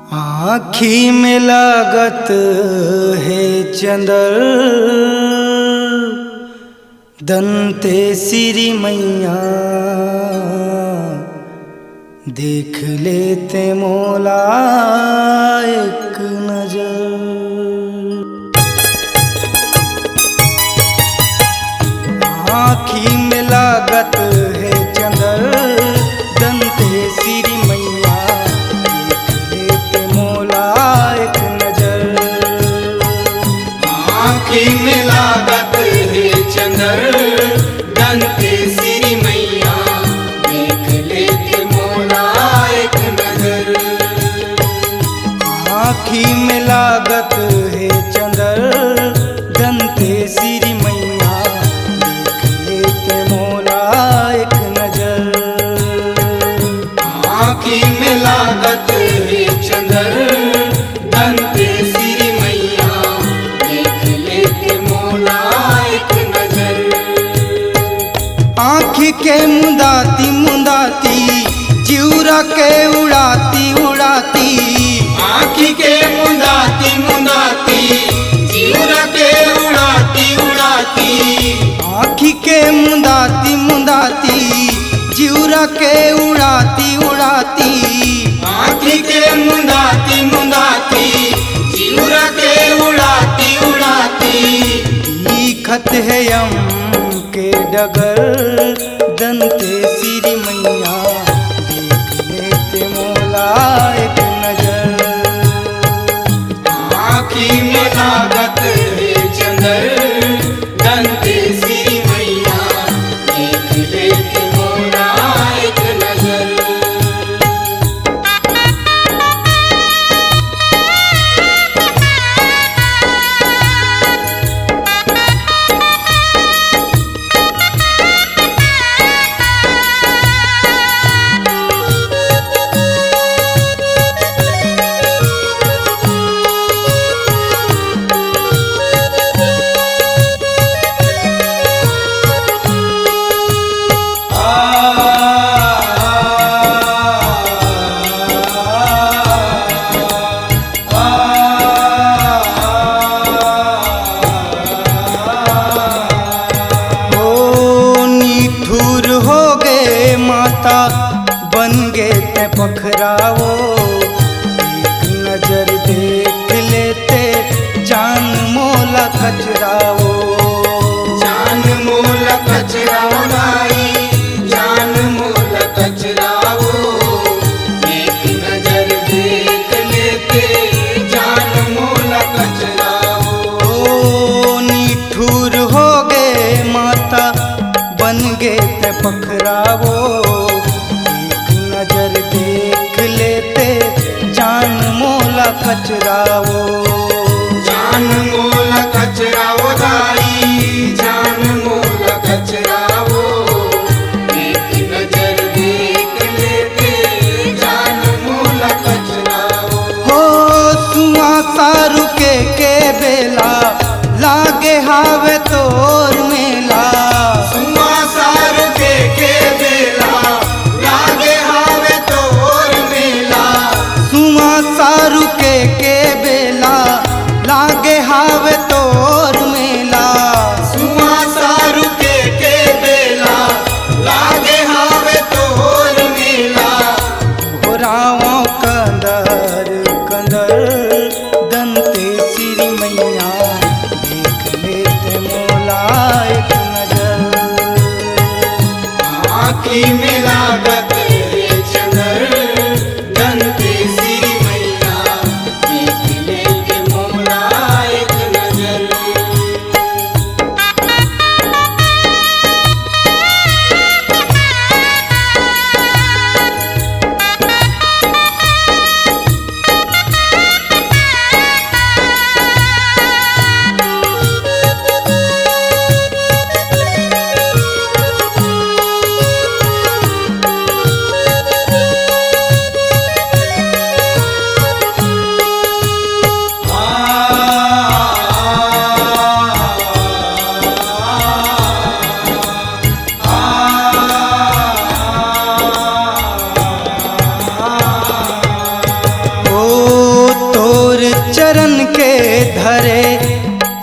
आँखी में लागत है चंदर दंते सिरी मैया, देख लेते मोला एक नजर। आँखी में लागत है चंदर दंते सिरी मैया, देख लेते मोला एक नजर। आँखी में लागत है चंदर दंते सिरी मैया, देख लेते मोला एक नजर। आँखी में लागत है चंदर दंते सिरी मैया, देख लेते मोला एक नजर। आँखी में लागत है चंदर दंते सिरी मैया, देख लेते मोला एक नजर। आँखी के मुंदाती मुंदाती जिउरा के उड़ाती उड़ाती, आँखी के मुंदाती मुंदाती जीवरा के उड़ाती उड़ाती, आँखी के मुंदाती मुंदाती जिउरा के उड़ाती उड़ाती। आँखी के मुंदाती मुंदाती जीवरा के उड़ाती उड़ाती। दिखत है यम के डगर दंते सिरी मैया, देख लेते मोला एक नजर। आँखी में लागत है चंदर दंते सिरी मैया, देख लेते मोला एक नजर। बन गे ते पखरावो, एक नजर देख लेते जान मोला कचरावो। जान मोला कचराओ भाई, जान मोला कचराओ, एक नजर देख लेते जान मोला कचराओ। ओ निठुर हो गए माता बन गे ते पखरावो, नजर देख लेते जान मोला कचरावो। जान मोला कचराओ दाई, जान मोला कचराओ, एक नजर देख लेते जान मोला कचराओ। हो सुआ सारू के बेला लागे हावे तोर मेला, सुआ सारू के बेला सारू के बेला लागे हावे तोर मेला। सुआ सारू के बेला लागे हावे तोर मेला। हो रावो कंदर कंदर दंते सिरी मैया, देख लेते मोला एक नजर। आँखी में लागत है चंदर दंते सिरी मैया, देख लेते मोला एक नजर। धरे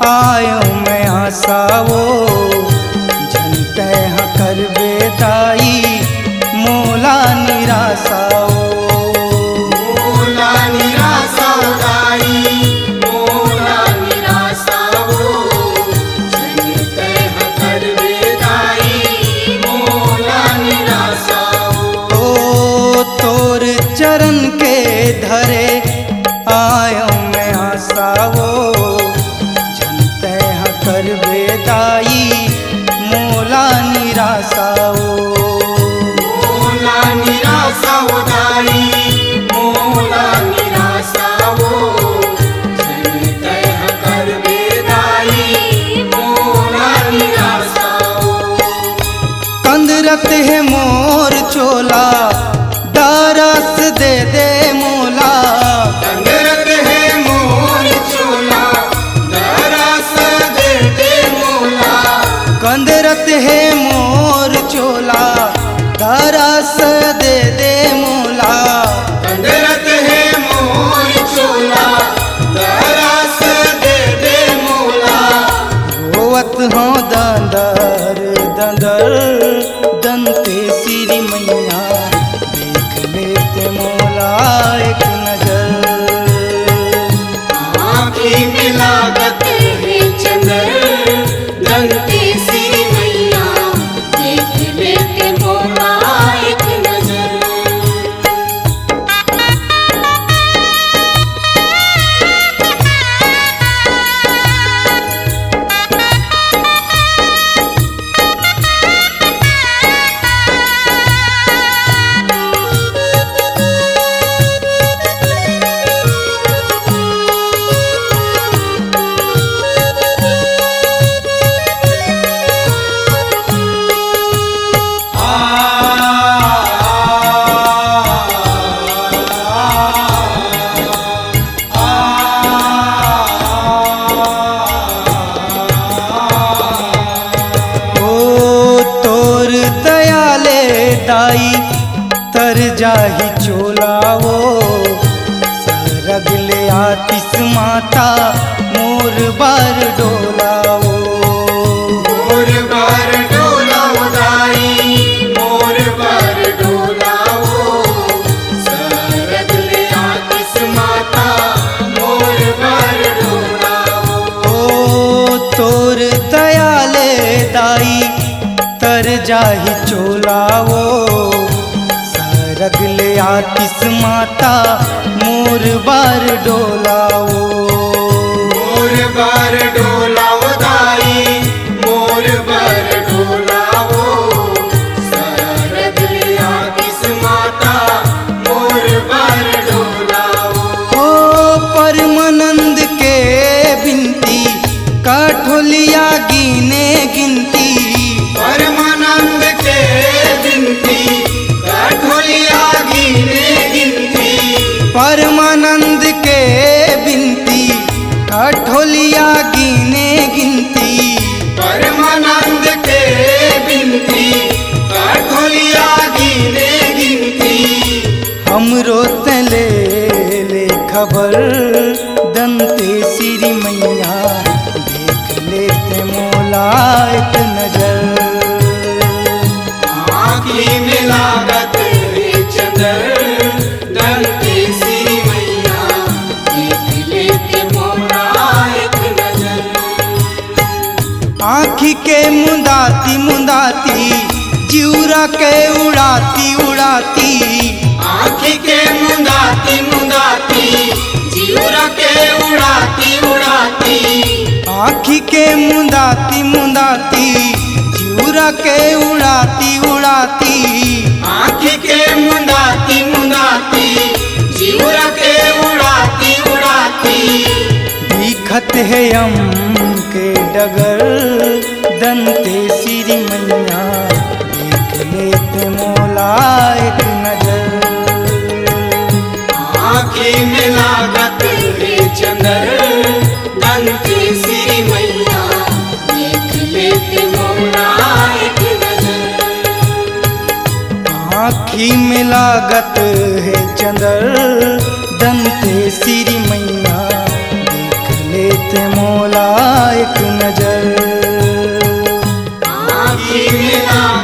आयो मैं आसावो, जनते हाँ कर बेदाई मोला निरासाओ। मोला निरासाई, मोला निरासाओ, जनते हाँ कर बेदाई मोला निरासाओ। ओ तोर चरण के धरे आयो मैं आसावो, जनते हाँ कर बेदाई मोला निरासाओ। मोला निरासाओ दाई, मोला निरासाओ, जनते हाँ कर बेदाई मोला निरासाओ। कंदरत है मोर चोला दारस दे दे मोला, कंदरत है मोर चोला दरस दे दे मोला। कंदरत है मोर चोला दारस दे दे मोला। कंदरत है मोर चोला दरस दे दे मोला। रोवत हो दंदर दंदर दंते सिरी मैया, देख लेते मोला एक नजर। आँखी में लागत है चंदर, दंते सिरी मैया, देख लेते मोला एक नजर। दाई तर जाही चोलावो, सरग ले आतिस माता मोर बार डोलावो। मोर बार डोलाओ दाई, मोर बार डोलाओ, सरग ले आतिस माता मोर बार डोलाओ। ओ तोर दयाले दाई तर जाही चोलावो, सरग ले आतिस माता मोर बार डोलावो। मोर बार डोलाओ दाई, मोर बार डोलाओ, सरग ले आतिस माता मोर बार डोलाओ। ओ परमानंद के बिनती काठोलिया गिने गिनती, परमानंद के बिनती काठोलिया गिने गिनती। परमानंद के बिनती काठोलिया गिने गिनती। परमानंद के बिनती काठोलिया गिने गिनती। हमरो तले ले खबर दंते सिरी मैया, देख लेते मोला एक नजर। आँखी में लागत है चंदर, दंते सिरी मैया, देख लेते मोला एक नजर। आँखी के मुंदाती मुंदाती जिउरा के उड़ाती उड़ाती। आँखी के मुंदाती मुंदाती जिउरा के उड़ाती उड़ाती। आँखी के मुंदाती मुंदाती जिउरा के उड़ाती उड़ाती। आँखी के मुंदाती मुंदाती जिउरा के उड़ाती उड़ाती। दिखत है यम के डगर दंते सिरी मैया, देख लेते मोला एक नजर। आँखी में लागत है चंदर, दंते सिरी मैया, देख लेते मोला एक नजर। आँखी में लागत है चंदर दंते सिरी मैया, देख लेते लेते मौला एक नजर। आँखी में लागत